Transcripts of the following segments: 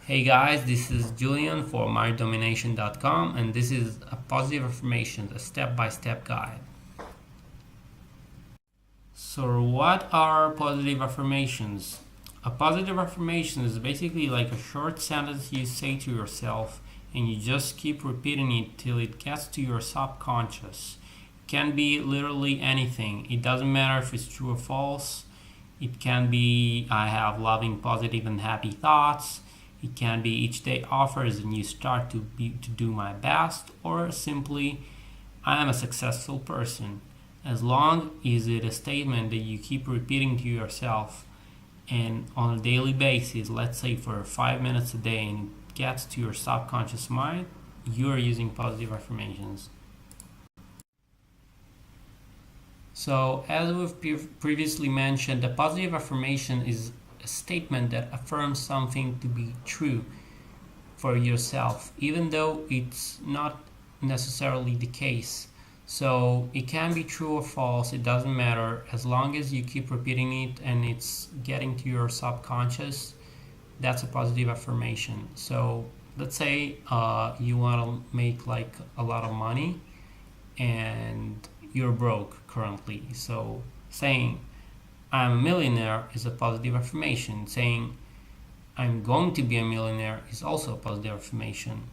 Hey guys, this is Julian for Mindomination.com, and this is a positive affirmations, a step-by-step guide. So what are positive affirmations? A positive affirmation is basically like a short sentence you say to yourself and you just keep repeating it till it gets to your subconscious. It can be literally anything. It doesn't matter if it's true or false. It can be I have loving, positive, and happy thoughts. It can be each day offers a new start to do my best, or simply I am a successful person. As long as it a statement that you keep repeating to yourself and on a daily basis, let's say for 5 minutes a day, and it gets to your subconscious mind, you are using positive affirmations. So as we've previously mentioned, a positive affirmation is a statement that affirms something to be true for yourself, even though it's not necessarily the case. So it can be true or false, it doesn't matter, as long as you keep repeating it and it's getting to your subconscious. That's a positive affirmation. So let's say you want to make like a lot of money and you're broke currently. So saying I'm a millionaire is a positive affirmation. Saying I'm going to be a millionaire is also a positive affirmation.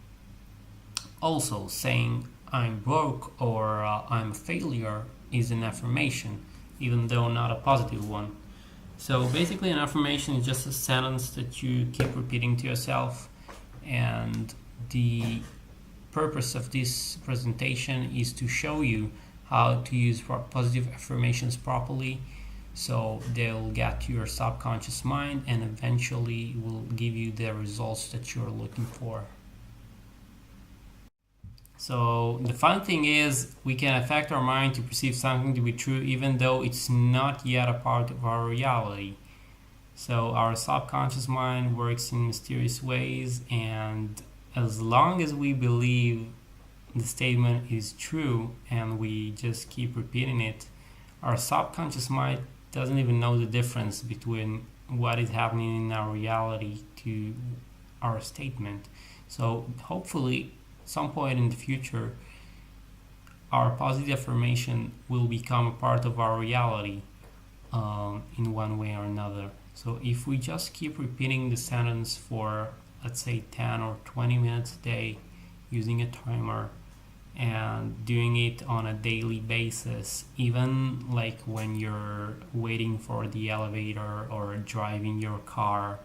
Also, saying I'm broke or I'm a failure is an affirmation, even though not a positive one. So basically, an affirmation is just a sentence that you keep repeating to yourself, and the purpose of this presentation is to show you how to use positive affirmations properly, so they'll get to your subconscious mind and eventually will give you the results that you're looking for. So the fun thing is we can affect our mind to perceive something to be true even though it's not yet a part of our reality. So our subconscious mind works in mysterious ways, and as long as we believe the statement is true and we just keep repeating it, our subconscious mind doesn't even know the difference between what is happening in our reality to our statement. So hopefully some point in the future our positive affirmation will become a part of our reality in one way or another. So if we just keep repeating the sentence for, let's say, 10 or 20 minutes a day using a timer and doing it on a daily basis, even like when you're waiting for the elevator or driving your car,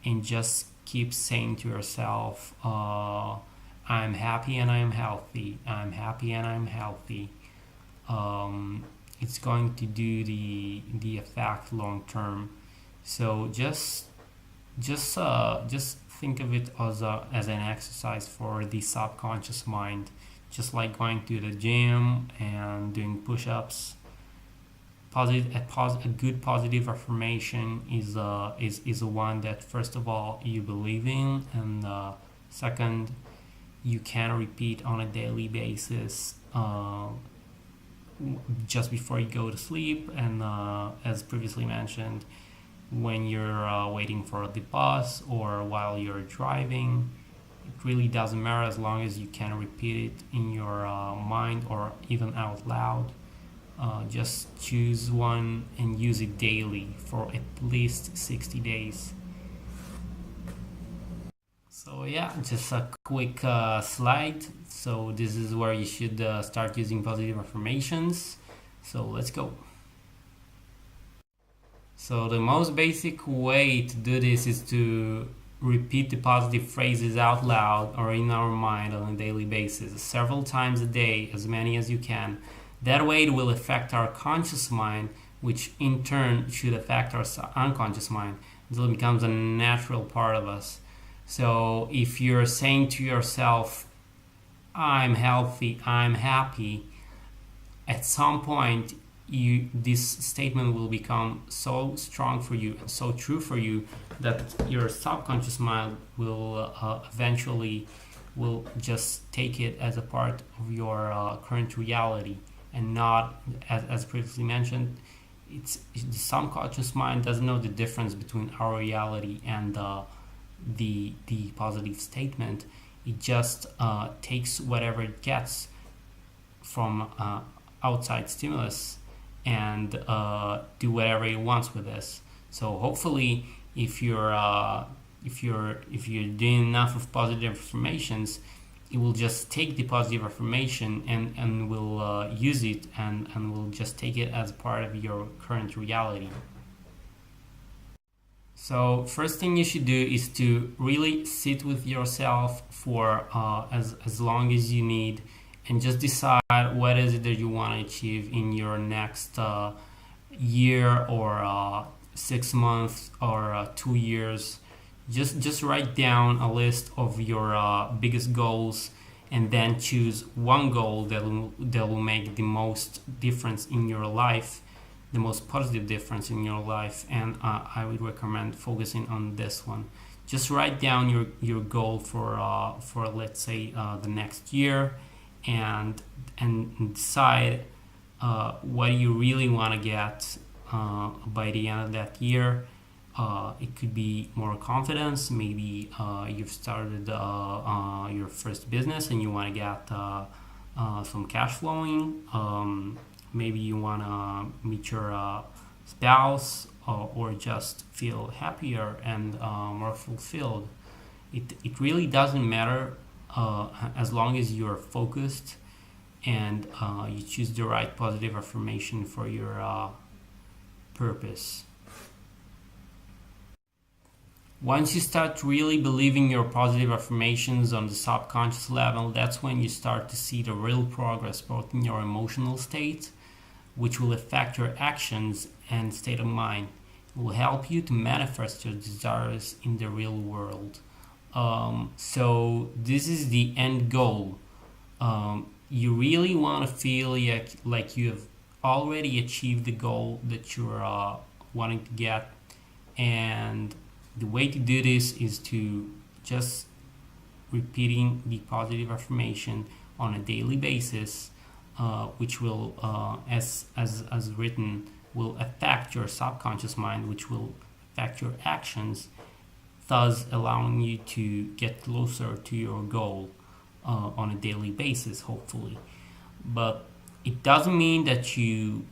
and just keep saying to yourself, I'm happy and I'm healthy, I'm happy and I'm healthy, it's going to do the effect long term. So just think of it as an exercise for the subconscious mind, just like going to the gym and doing push-ups. A good positive affirmation is a one that first of all you believe in, and second, you can repeat on a daily basis just before you go to sleep, and as previously mentioned, when you're waiting for the bus or while you're driving. It really doesn't matter as long as you can repeat it in your mind or even out loud. Just choose one and use it daily for at least 60 days. So yeah, just a quick slide. So this is where you should start using positive affirmations. So let's go. So the most basic way to do this is to repeat the positive phrases out loud or in our mind on a daily basis, several times a day, as many as you can. That way it will affect our conscious mind, which in turn should affect our unconscious mind until it becomes a natural part of us. So if you're saying to yourself, I'm healthy, I'm happy, at some point this statement will become so strong for you and so true for you that your subconscious mind will eventually will just take it as a part of your current reality, and not as previously mentioned, it's the subconscious mind doesn't know the difference between our reality and the positive statement. It just takes whatever it gets from outside stimulus and do whatever it wants with this. So hopefully, if you're doing enough of positive affirmations, it will just take the positive affirmation and will use it and will just take it as part of your current reality. So first thing you should do is to really sit with yourself for as long as you need, and just decide what is it that you want to achieve in your next year or 6 months or 2 years. Just write down a list of your biggest goals, and then choose one goal that will make the most difference in your life, the most positive difference in your life, and I would recommend focusing on this one. Just write down your goal for let's say the next year, and decide what you really want to get by the end of that year. It could be more confidence. Maybe you've started your first business and you want to get some cash flowing. Maybe you want to meet your spouse, or just feel happier and more fulfilled. It really doesn't matter as long as you're focused and you choose the right positive affirmation for your purpose. Once you start really believing your positive affirmations on the subconscious level, that's when you start to see the real progress both in your emotional state, which will affect your actions and state of mind. It will help you to manifest your desires in the real world. So this is the end goal. You really want to feel like you have already achieved the goal that you're wanting to get, and the way to do this is to just repeating the positive affirmation on a daily basis, which will, as written, will affect your subconscious mind, which will affect your actions, thus allowing you to get closer to your goal on a daily basis, hopefully. But it doesn't mean that you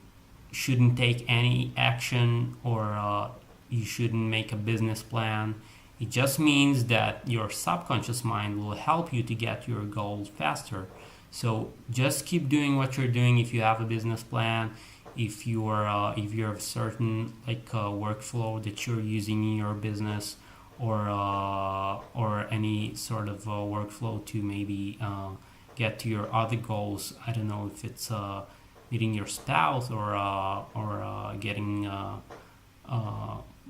shouldn't take any action, or you shouldn't make a business plan. It just means that your subconscious mind will help you to get your goals faster. So just keep doing what you're doing. If you have a business plan, if you have certain workflow that you're using in your business, or any sort of workflow to maybe get to your other goals. I don't know if it's meeting your spouse, or getting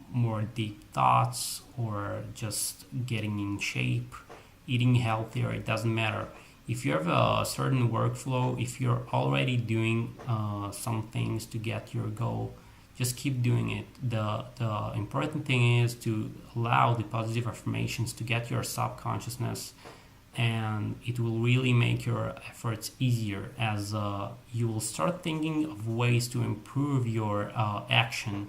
more deep thoughts, or just getting in shape, eating healthier. It doesn't matter. If you have a certain workflow, if you're already doing some things to get your goal, just keep doing it. The important thing is to allow the positive affirmations to get your subconsciousness, and it will really make your efforts easier, as you will start thinking of ways to improve your action,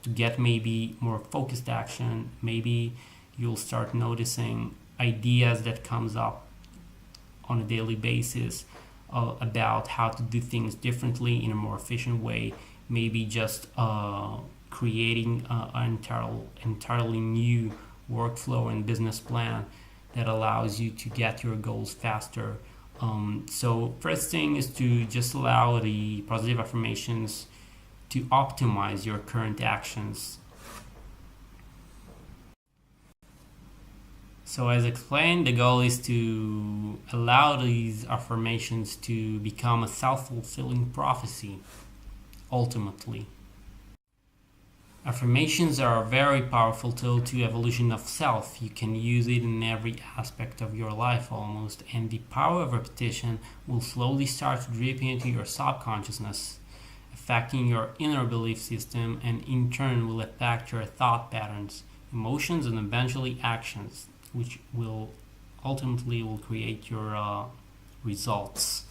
to get maybe more focused action. Maybe you'll start noticing ideas that comes up on a daily basis about how to do things differently in a more efficient way. Maybe just creating an entirely new workflow and business plan that allows you to get your goals faster. So first thing is to just allow the positive affirmations to optimize your current actions. So as explained, the goal is to allow these affirmations to become a self-fulfilling prophecy, ultimately. Affirmations are a very powerful tool to evolution of self. You can use it in every aspect of your life almost, and the power of repetition will slowly start dripping into your subconsciousness, affecting your inner belief system, and in turn will affect your thought patterns, emotions, and eventually actions, which will ultimately create your results.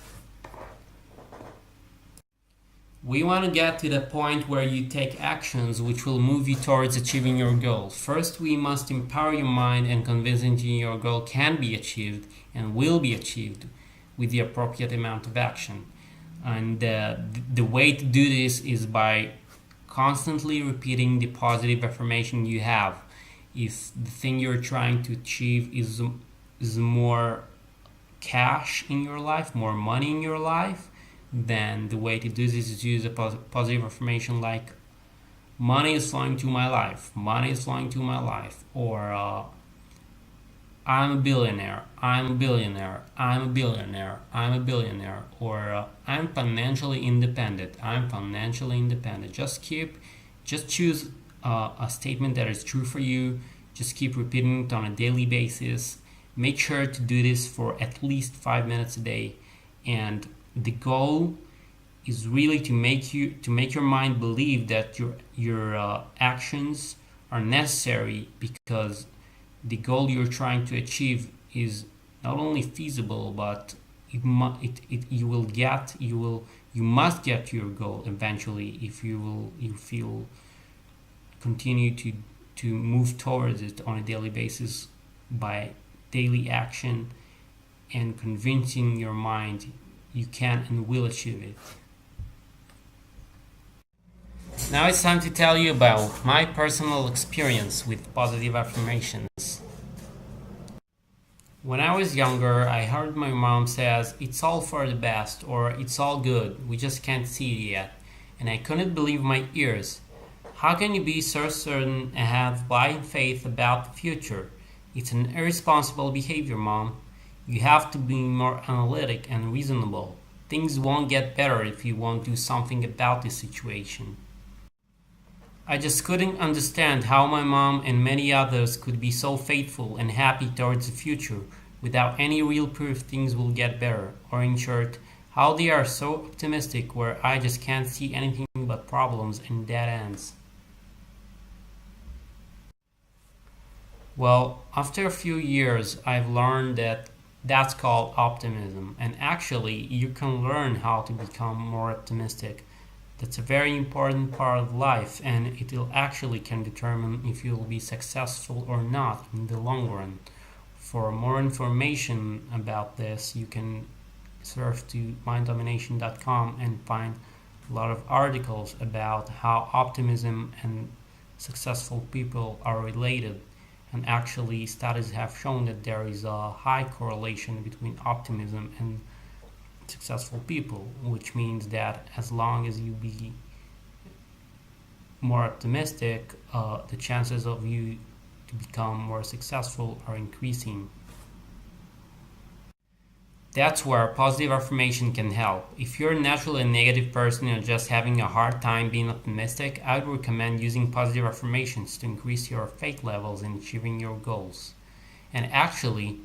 We want to get to the point where you take actions which will move you towards achieving your goal. First, we must empower your mind and convince you your goal can be achieved and will be achieved with the appropriate amount of action. And the way to do this is by constantly repeating the positive affirmation you have. If the thing you're trying to achieve is more cash in your life, more money in your life, then the way to do this is use a positive affirmation like money is flowing to my life, money is flowing to my life, or I'm a billionaire, I'm a billionaire, I'm a billionaire, I'm a billionaire, or I'm financially independent, I'm financially independent. Just choose a statement that is true for you. Just keep repeating it on a daily basis. Make sure to do this for at least 5 minutes a day, and the goal is really to make your mind believe that your actions are necessary, because the goal you're trying to achieve is not only feasible, but you must get to your goal eventually if you continue to move towards it on a daily basis by daily action and convincing your mind you can and will achieve it. Now it's time to tell you about my personal experience with positive affirmations. When I was younger, I heard my mom says, "It's all for the best," or "It's all good, we just can't see it yet." And I couldn't believe my ears. How can you be so certain and have blind faith about the future? It's an irresponsible behavior, Mom. You have to be more analytic and reasonable. Things won't get better if you won't do something about the situation. I just couldn't understand how my mom and many others could be so faithful and happy towards the future without any real proof things will get better, or in short, how they are so optimistic where I just can't see anything but problems and dead ends. Well, after a few years, I've learned that that's called optimism, and actually, you can learn how to become more optimistic. That's a very important part of life, and it will actually can determine if you'll be successful or not in the long run. For more information about this, you can surf to Mindomination.com and find a lot of articles about how optimism and successful people are related. And actually, studies have shown that there is a high correlation between optimism and successful people, which means that as long as you be more optimistic, the chances of you to become more successful are increasing. That's where positive affirmation can help. If you're naturally a negative person and just having a hard time being optimistic, I would recommend using positive affirmations to increase your faith levels in achieving your goals. And actually,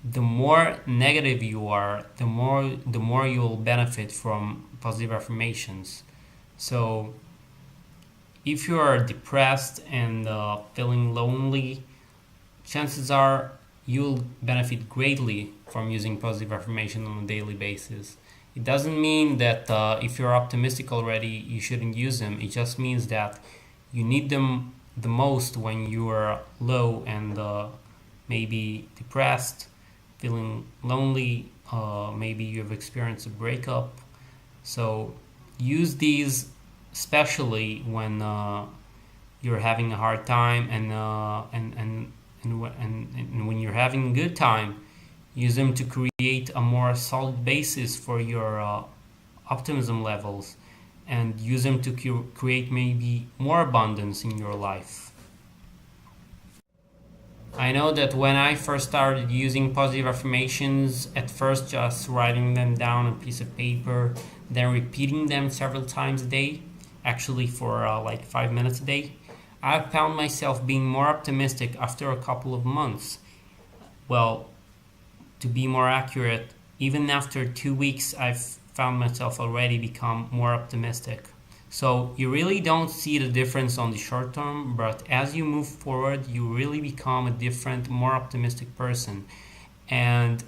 the more negative you are, the more you will benefit from positive affirmations. So, if you are depressed and feeling lonely, chances are you'll benefit greatly from using positive affirmation on a daily basis. It doesn't mean that if you're optimistic already, you shouldn't use them. It just means that you need them the most when you are low and maybe depressed, feeling lonely, maybe you've experienced a breakup. So use these especially when you're having a hard time, and when you're having a good time, use them to create a more solid basis for your optimism levels, and use them to create maybe more abundance in your life. I know that when I first started using positive affirmations, at first just writing them down on a piece of paper, then repeating them several times a day, actually for like 5 minutes a day, I found myself being more optimistic after a couple of months. Well, to be more accurate, even after 2 weeks, I've found myself already become more optimistic. So you really don't see the difference on the short term, but as you move forward, you really become a different, more optimistic person. And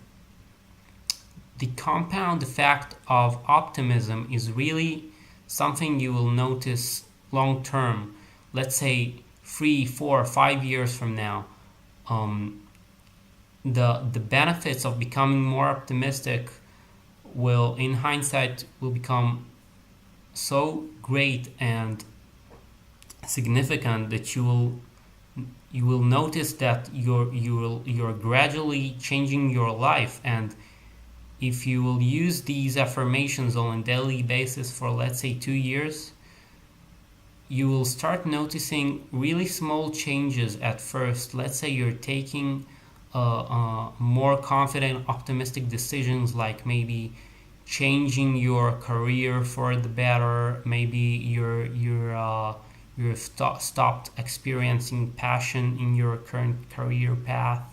the compound effect of optimism is really something you will notice long term. Let's say 3, 4, 5 years from now. Um, the benefits of becoming more optimistic will, in hindsight, will become so great and significant that you will notice that you're gradually changing your life. And if you will use these affirmations on a daily basis for, let's say, 2 years, you will start noticing really small changes at first. Let's say you're taking more confident, optimistic decisions, like maybe changing your career for the better. Maybe you've stopped experiencing passion in your current career path,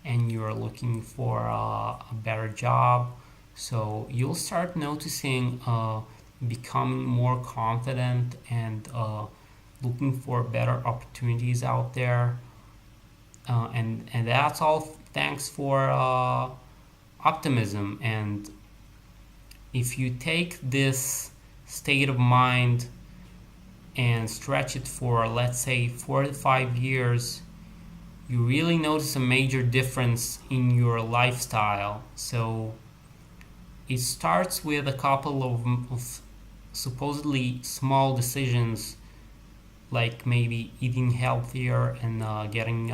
and you're looking for a better job. So you'll start noticing becoming more confident and looking for better opportunities out there. And that's all thanks for optimism. And if you take this state of mind and stretch it for, let's say, 4 to 5 years, you really notice a major difference in your lifestyle. So it starts with a couple of supposedly small decisions, like maybe eating healthier and getting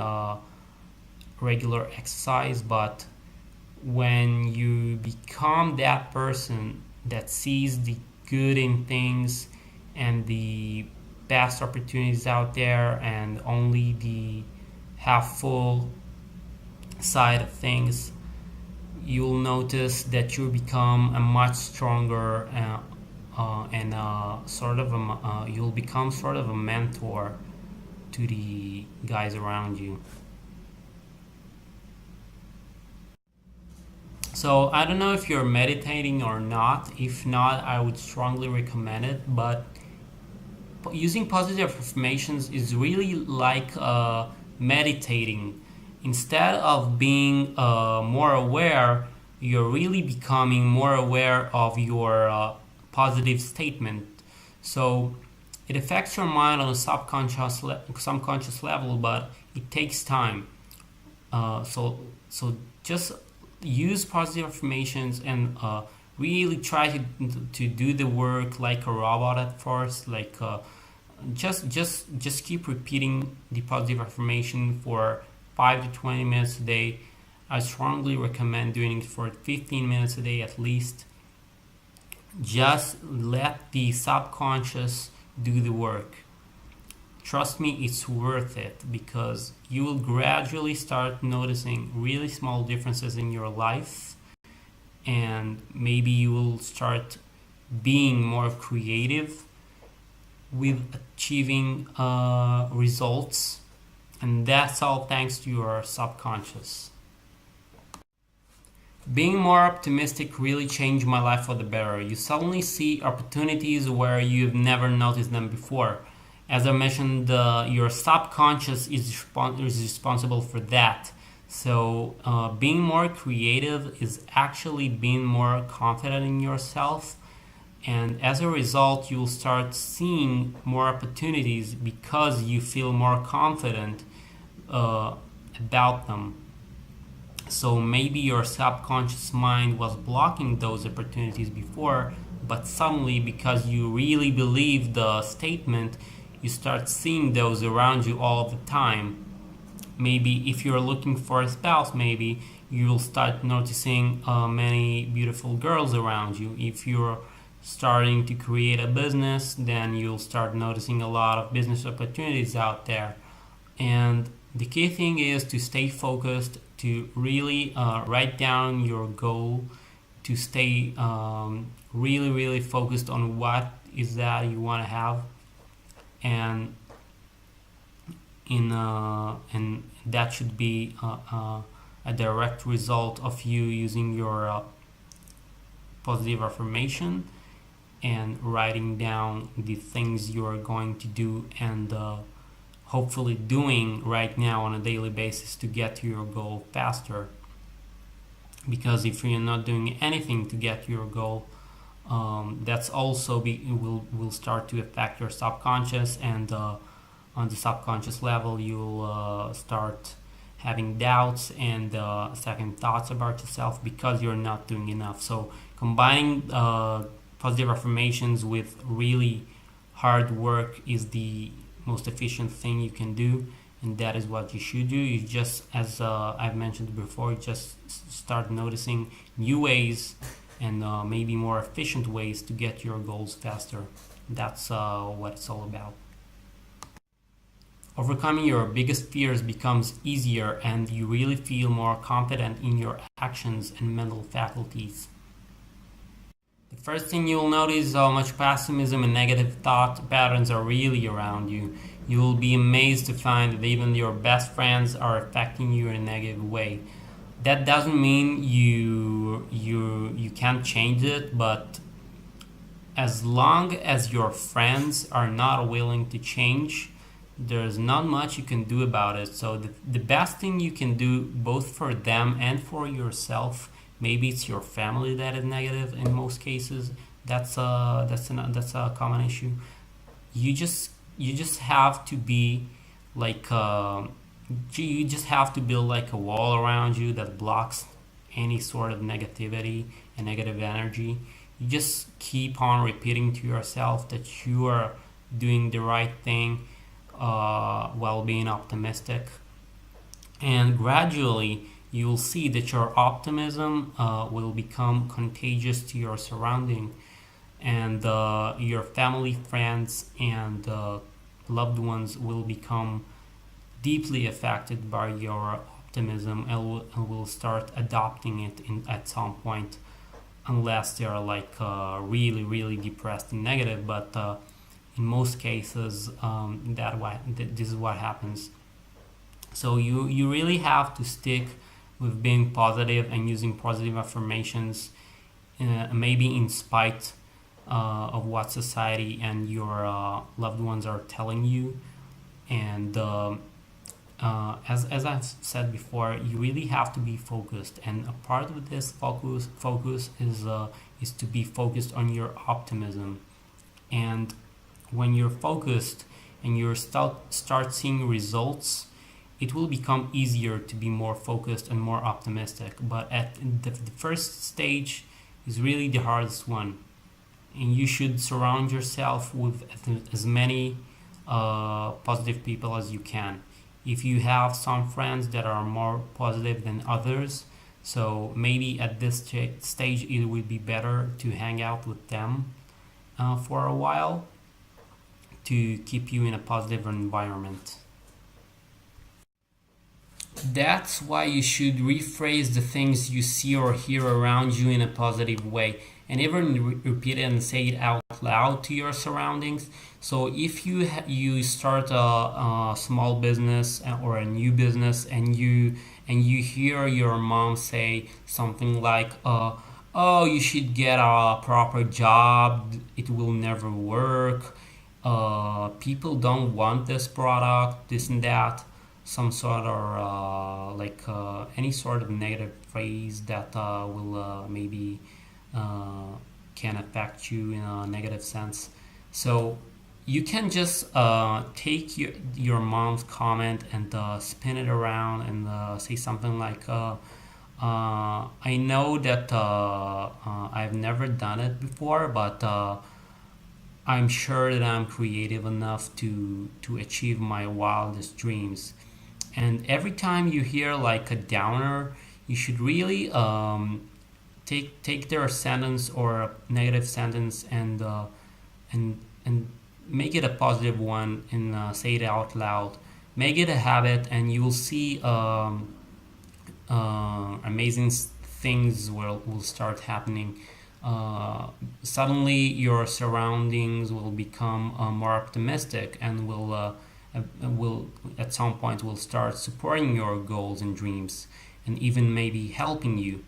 regular exercise. But when you become that person that sees the good in things and the best opportunities out there and only the half full side of things, you'll notice that you become a much stronger and you'll become sort of a mentor to the guys around you. So I don't know if you're meditating or not. If not, I would strongly recommend it. But using positive affirmations is really like meditating. Instead of being more aware, you're really becoming more aware of your positive statement. So it affects your mind on a subconscious level, but it takes time. So just use positive affirmations and really try to do the work like a robot at first. Like just keep repeating the positive affirmation for 5 to 20 minutes a day. I strongly recommend doing it for 15 minutes a day at least. Just let the subconscious do the work. Trust me, it's worth it, because you will gradually start noticing really small differences in your life, and maybe you will start being more creative with achieving results, and that's all thanks to your subconscious. Being more optimistic really changed my life for the better. You suddenly see opportunities where you've never noticed them before. As I mentioned, your subconscious is responsible for that. So being more creative is actually being more confident in yourself. And as a result, you'll start seeing more opportunities because you feel more confident about them. So maybe your subconscious mind was blocking those opportunities before, but suddenly, because you really believe the statement, you start seeing those around you all the time. Maybe if you're looking for a spouse, maybe you'll start noticing many beautiful girls around you. If you're starting to create a business, then you'll start noticing a lot of business opportunities out there. And the key thing is to stay focused, to really write down your goal, to stay really, really focused on what is that you want to have. And and that should be a direct result of you using your positive affirmation and writing down the things you are going to do, and hopefully doing right now on a daily basis to get to your goal faster. Because if you're not doing anything to get to your goal, That's also will start to affect your subconscious, and on the subconscious level you'll start having doubts and second thoughts about yourself because you're not doing enough. So combining positive affirmations with really hard work is the most efficient thing you can do, and that is what you should do. You just, as I've mentioned before, you just start noticing new ways and maybe more efficient ways to get your goals faster. That's what it's all about. Overcoming your biggest fears becomes easier, and you really feel more confident in your actions and mental faculties. The first thing you'll notice is how much pessimism and negative thought patterns are really around you. You will be amazed to find that even your best friends are affecting you in a negative way. That doesn't mean you can't change it, but as long as your friends are not willing to change, there's not much you can do about it. So the best thing you can do, both for them and for yourself, maybe it's your family that is negative in most cases. That's a common issue. You just have to be like you just have to build like a wall around you that blocks any sort of negativity and negative energy. You just keep on repeating to yourself that you are doing the right thing while being optimistic, and gradually you'll see that your optimism will become contagious to your surrounding, and your family, friends, and loved ones will become deeply affected by your optimism and will start adopting it at some point, unless they are like really really depressed and negative. But in most cases, this is what happens. So you really have to stick with being positive and using positive affirmations, maybe in spite of what society and your loved ones are telling you. And as I've said before, you really have to be focused, and a part of this focus is to be focused on your optimism. And when you're focused and you start seeing results, it will become easier to be more focused and more optimistic. But at the first stage is really the hardest one, and you should surround yourself with as many positive people as you can. If you have some friends that are more positive than others, so maybe at this stage it would be better to hang out with them for a while to keep you in a positive environment. That's why you should rephrase the things you see or hear around you in a positive way, and even repeat it and say it out loud to your surroundings. So if you start a small business or a new business, and you hear your mom say something like, "Oh, you should get a proper job. It will never work. People don't want this product, this and that." Some sort of any sort of negative phrase that will maybe can affect you in a negative sense. So you can just take your mom's comment and spin it around and say something like, I know that I've never done it before, but I'm sure that I'm creative enough to achieve my wildest dreams. And every time you hear like a downer, you should really take their sentence or a negative sentence and make it a positive one, and say it out loud. Make it a habit, and you will see amazing things will start happening. Suddenly, your surroundings will become more optimistic, and will at some point will start supporting your goals and dreams, and even maybe helping you.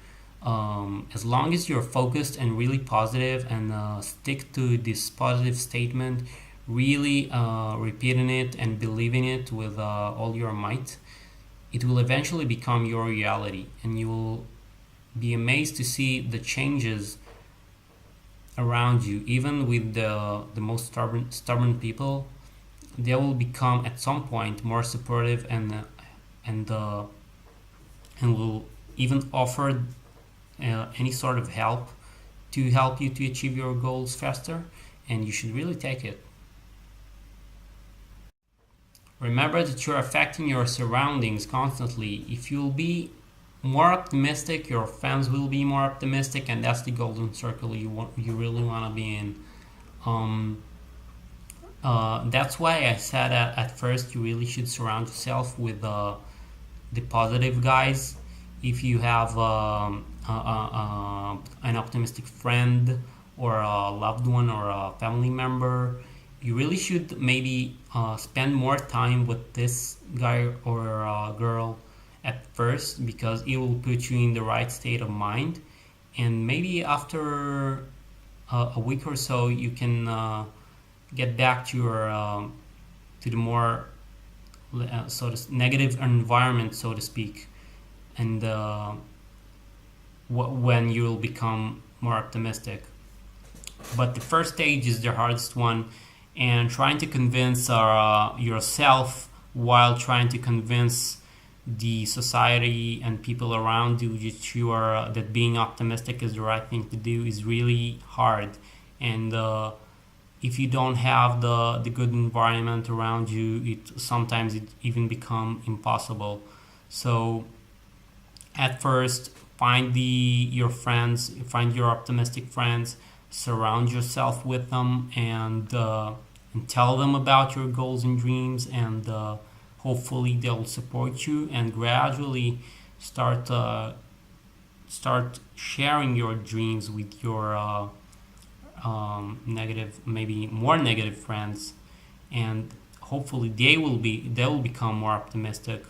As long as you're focused and really positive, and stick to this positive statement, really repeating it and believing it with all your might, it will eventually become your reality, and you will be amazed to see the changes around you, even with the most stubborn people, they will become at some point more supportive and and will even offer any sort of help to help you to achieve your goals faster, and you should really take it. Remember that you're affecting your surroundings constantly. If you'll be more optimistic, your friends will be more optimistic, and that's the golden circle you really want to be in. Um, that's why I said at first you really should surround yourself with the positive guys. If you have an optimistic friend or a loved one or a family member, you really should maybe spend more time with this guy or girl at first, because it will put you in the right state of mind, and maybe after a week or so you can get back to your to the more negative environment, so to speak, and when you'll become more optimistic. But the first stage is the hardest one, and trying to convince yourself while trying to convince the society and people around you that you are that being optimistic is the right thing to do is really hard. And if you don't have the good environment around you, it even become impossible. So at first, find your optimistic friends, surround yourself with them, and tell them about your goals and dreams, and hopefully they'll support you, and gradually start sharing your dreams with your negative, maybe more negative friends, and hopefully they will become more optimistic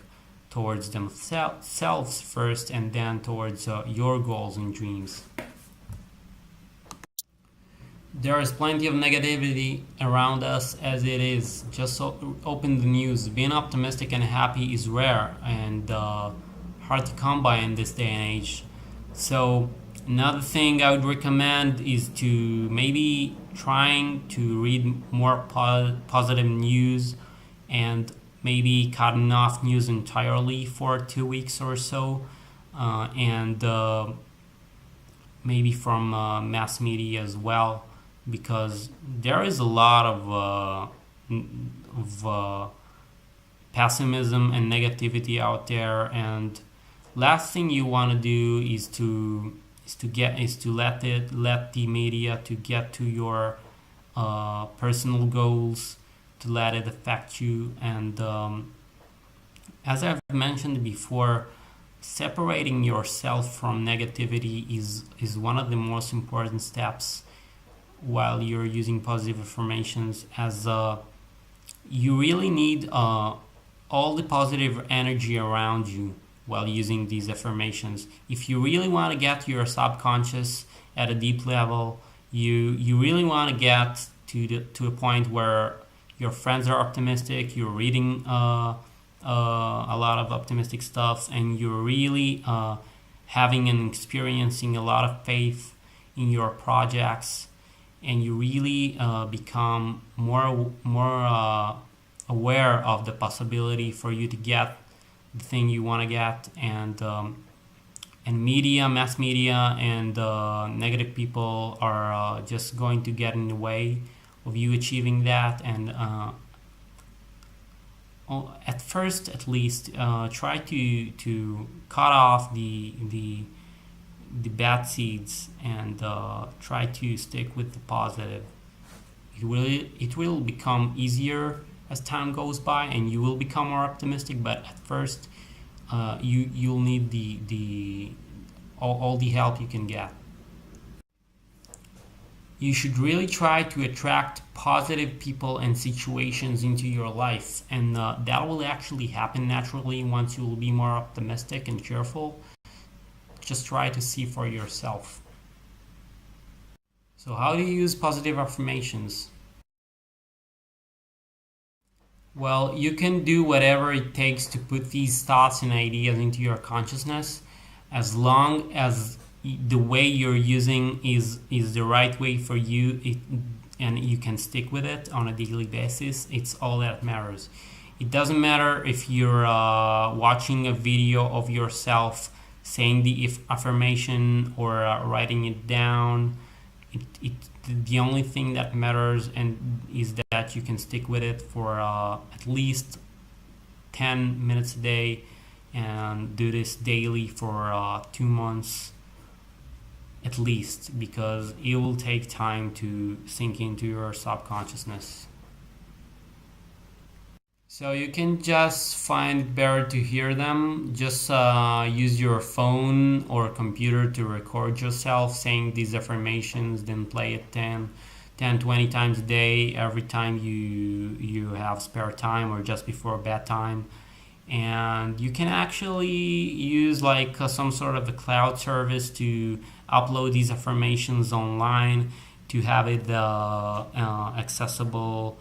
towards themselves first, and then towards your goals and dreams. There is plenty of negativity around us as it is. Just open the news. Being optimistic and happy is rare and hard to come by in this day and age. So another thing I would recommend is to maybe trying to read more positive news, and maybe cutting off news entirely for 2 weeks or so, and maybe from mass media as well, because there is a lot of pessimism and negativity out there. And last thing you want to do is to let the media to get to your personal goals, to let it affect you. And as I've mentioned before, separating yourself from negativity is one of the most important steps while you're using positive affirmations, as you really need all the positive energy around you while using these affirmations. If you really want to get to your subconscious at a deep level, you really want to get to a point where your friends are optimistic, you're reading a lot of optimistic stuff, and you're really having and experiencing a lot of faith in your projects, and you really become more aware of the possibility for you to get the thing you want to get. And mass media, and negative people are just going to get in the way of you achieving that. And at first, at least, try to cut off the bad seeds, and try to stick with the positive. It will become easier as time goes by, and you will become more optimistic. But at first, you'll need all the help you can get. You should really try to attract positive people and situations into your life, and that will actually happen naturally once you will be more optimistic and cheerful. Just try to see for yourself. So how do you use positive affirmations? Well, you can do whatever it takes to put these thoughts and ideas into your consciousness, as long as the way you're using is the right way for you, and you can stick with it on a daily basis. It's all that matters. It doesn't matter if you're watching a video of yourself saying the affirmation or writing it down. The only thing that matters and is that you can stick with it for at least 10 minutes a day, and do this daily for 2 months at least, because it will take time to sink into your subconsciousness. So you can just find it better to hear them. Just use your phone or computer to record yourself saying these affirmations, then play it 10, 20 times a day, every time you have spare time or just before bedtime. And you can actually use like some sort of a cloud service to upload these affirmations online, to have it accessible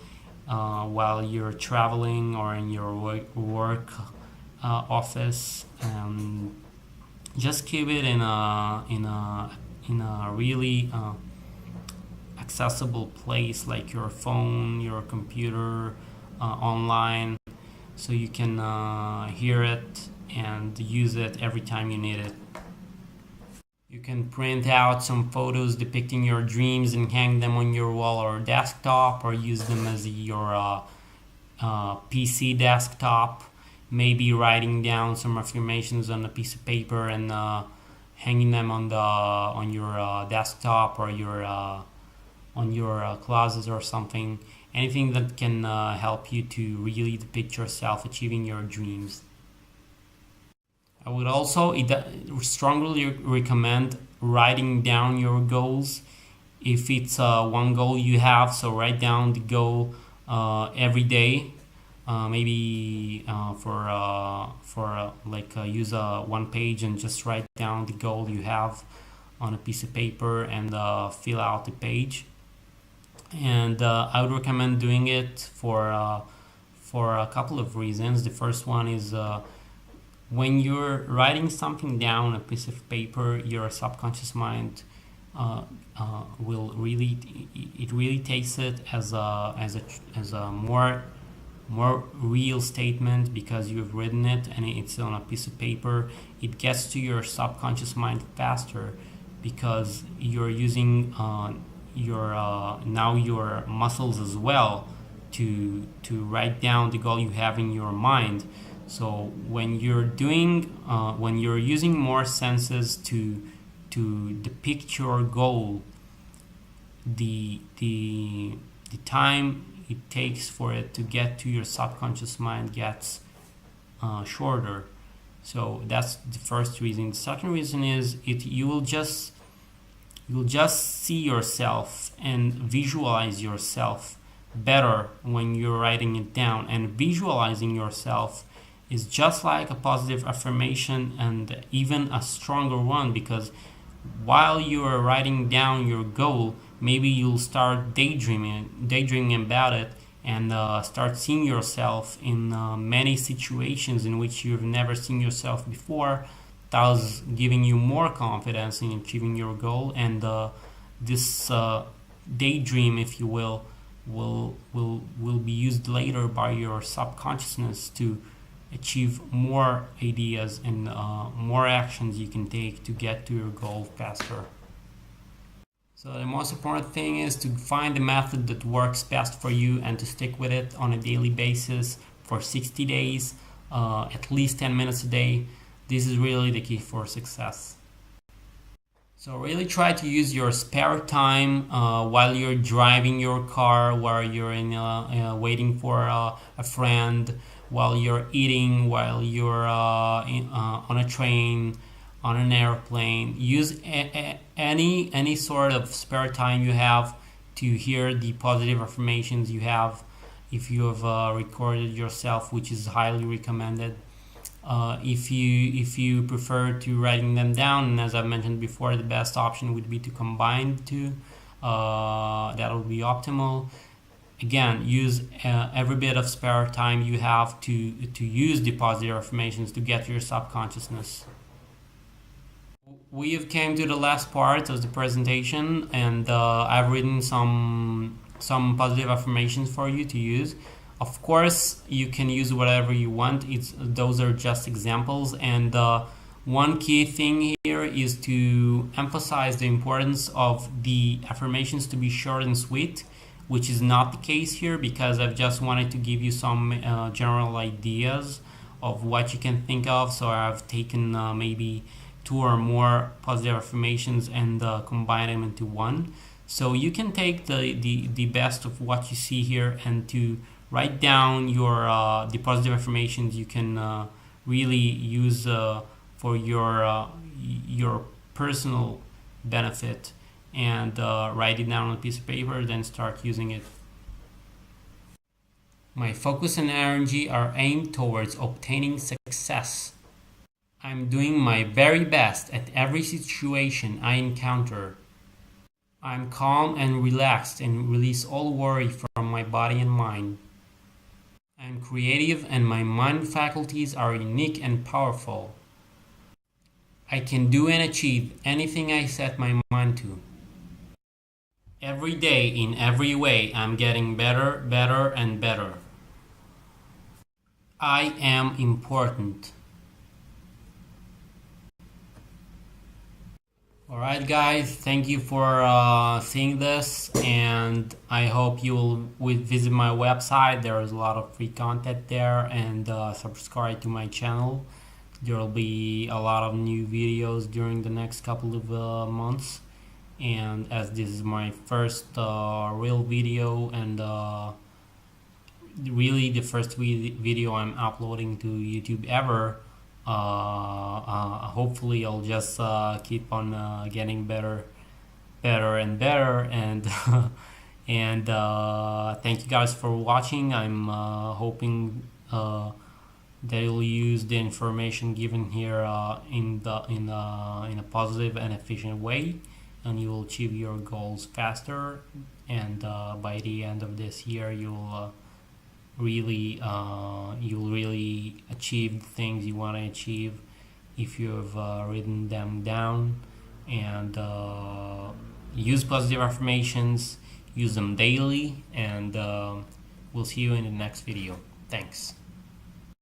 while you're traveling or in your work office. Just keep it in a really accessible place like your phone, your computer, online, so you can hear it and use it every time you need it. You can print out some photos depicting your dreams and hang them on your wall or desktop, or use them as your PC desktop. Maybe writing down some affirmations on a piece of paper and hanging them on your desktop or on your closet or something. Anything that can help you to really depict yourself achieving your dreams. I would also strongly recommend writing down your goals. If it's one goal you have, so write down the goal every day. Maybe use one page and just write down the goal you have on a piece of paper and fill out the page. And I would recommend doing it for a couple of reasons. The first one is when you're writing something down on a piece of paper, your subconscious mind will really takes it as a more real statement, because you've written it and it's on a piece of paper. It gets to your subconscious mind faster because you're using your muscles as well to write down the goal you have in your mind. So when you're using more senses to depict your goal, the time it takes for it to get to your subconscious mind gets shorter. So that's the first reason. The second reason is you will just see yourself and visualize yourself better when you're writing it down. And visualizing yourself is just like a positive affirmation, and even a stronger one, because while you're writing down your goal, maybe you'll start daydreaming about it, and start seeing yourself in many situations in which you've never seen yourself before, thus giving you more confidence in achieving your goal. And this daydream, if you will be used later by your subconsciousness to achieve more ideas and more actions you can take to get to your goal faster. So the most important thing is to find the method that works best for you and to stick with it on a daily basis for 60 days, at least 10 minutes a day. This is really the key for success. So really try to use your spare time while you're driving your car, while you're waiting for a friend, while you're eating, while you're on a train, on an airplane. Use any sort of spare time you have to hear the positive affirmations you have. If you have recorded yourself, which is highly recommended. If you prefer to writing them down, and as I've mentioned before, the best option would be to combine the two. That would be optimal. Again, use every bit of spare time you have to use the positive affirmations to get to your subconsciousness. We have came to the last part of the presentation, and I've written some positive affirmations for you to use. Of course, you can use whatever you want. Those are just examples, and one key thing here is to emphasize the importance of the affirmations to be short and sweet, which is not the case here because I've just wanted to give you some general ideas of what you can think of. So I've taken maybe two or more positive affirmations and combine them into one. So you can take the best of what you see here and to write down your the positive affirmations you can really use for your personal benefit, and write it down on a piece of paper, then start using it. My focus and energy are aimed towards obtaining success. I'm doing my very best at every situation I encounter. I'm calm and relaxed and release all worry from my body and mind. I'm creative and my mind faculties are unique and powerful. I can do and achieve anything I set my mind to. Every day, in every way, I'm getting better, better, and better. I am important. Alright guys, thank you for seeing this, and I hope you will visit my website. There is a lot of free content there, and subscribe to my channel. There will be a lot of new videos during the next couple of months, and as this is my first real video and really the first video I'm uploading to YouTube ever, hopefully I'll just keep on getting better and better, and and thank you guys for watching. I'm hoping that you'll use the information given here in a positive and efficient way, and you will achieve your goals faster, and by the end of this year you'll really achieve the things you want to achieve if you've written them down. And use positive affirmations, use them daily, and we'll see you in the next video. Thanks.